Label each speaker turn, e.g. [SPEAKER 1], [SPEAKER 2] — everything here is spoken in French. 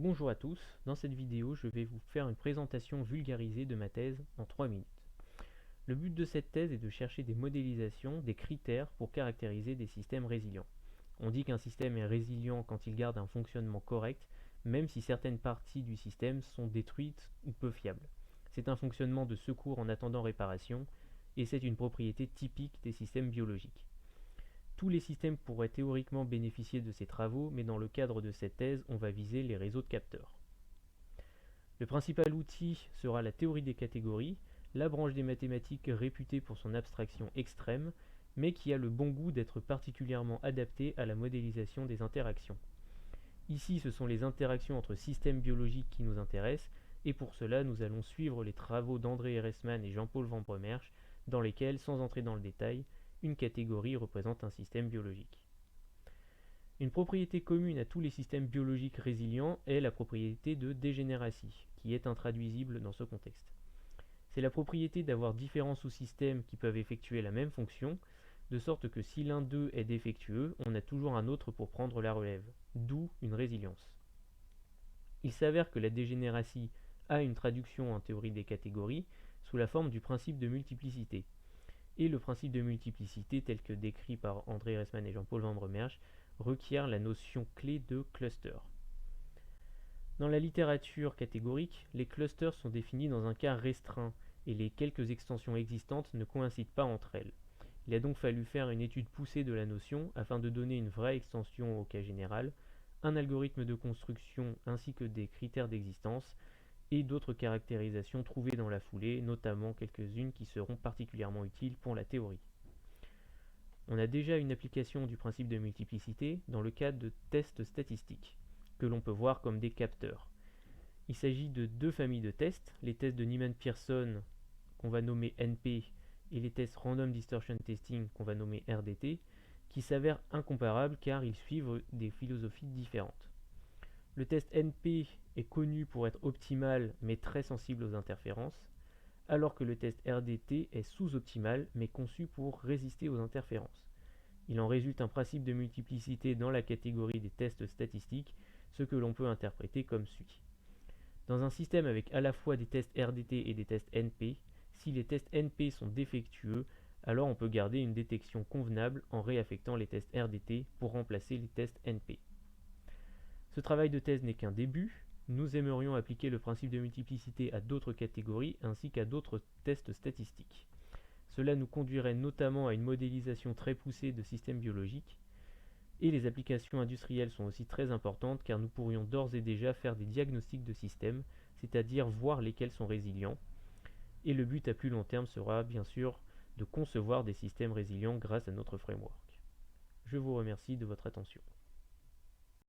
[SPEAKER 1] Bonjour à tous, dans cette vidéo je vais vous faire une présentation vulgarisée de ma thèse en 3 minutes. Le but de cette thèse est de chercher des modélisations, des critères pour caractériser des systèmes résilients. On dit qu'un système est résilient quand il garde un fonctionnement correct, même si certaines parties du système sont détruites ou peu fiables. C'est un fonctionnement de secours en attendant réparation, et c'est une propriété typique des systèmes biologiques. Tous les systèmes pourraient théoriquement bénéficier de ces travaux, mais dans le cadre de cette thèse, on va viser les réseaux de capteurs. Le principal outil sera la théorie des catégories, la branche des mathématiques réputée pour son abstraction extrême, mais qui a le bon goût d'être particulièrement adaptée à la modélisation des interactions. Ici, ce sont les interactions entre systèmes biologiques qui nous intéressent, et pour cela, nous allons suivre les travaux d'André Ehresmann et Jean-Paul Van Bremersch, dans lesquels, sans entrer dans le détail, une catégorie représente un système biologique. Une propriété commune à tous les systèmes biologiques résilients est la propriété de dégénératie, qui est intraduisible dans ce contexte. C'est la propriété d'avoir différents sous-systèmes qui peuvent effectuer la même fonction, de sorte que si l'un d'eux est défectueux, on a toujours un autre pour prendre la relève, d'où une résilience. Il s'avère que la dégénératie a une traduction en théorie des catégories sous la forme du principe de multiplicité. Et le principe de multiplicité, tel que décrit par André Ehresmann et Jean-Paul Van Bremersch, requiert la notion clé de cluster. Dans la littérature catégorique, les clusters sont définis dans un cas restreint et les quelques extensions existantes ne coïncident pas entre elles. Il a donc fallu faire une étude poussée de la notion afin de donner une vraie extension au cas général, un algorithme de construction ainsi que des critères d'existence et d'autres caractérisations trouvées dans la foulée, notamment quelques-unes qui seront particulièrement utiles pour la théorie. On a déjà une application du principe de multiplicité dans le cadre de tests statistiques, que l'on peut voir comme des capteurs. Il s'agit de deux familles de tests, les tests de Neyman-Pearson, qu'on va nommer NP, et les tests Random Distortion Testing, qu'on va nommer RDT, qui s'avèrent incomparables car ils suivent des philosophies différentes. Le test NP est connu pour être optimal mais très sensible aux interférences, alors que le test RDT est sous-optimal mais conçu pour résister aux interférences. Il en résulte un principe de multiplicité dans la catégorie des tests statistiques, ce que l'on peut interpréter comme suit. Dans un système avec à la fois des tests RDT et des tests NP, si les tests NP sont défectueux, alors on peut garder une détection convenable en réaffectant les tests RDT pour remplacer les tests NP. Ce travail de thèse n'est qu'un début. Nous aimerions appliquer le principe de multiplicité à d'autres catégories ainsi qu'à d'autres tests statistiques. Cela nous conduirait notamment à une modélisation très poussée de systèmes biologiques, et les applications industrielles sont aussi très importantes car nous pourrions d'ores et déjà faire des diagnostics de systèmes, c'est-à-dire voir lesquels sont résilients, et le but à plus long terme sera bien sûr de concevoir des systèmes résilients grâce à notre framework. Je vous remercie de votre attention.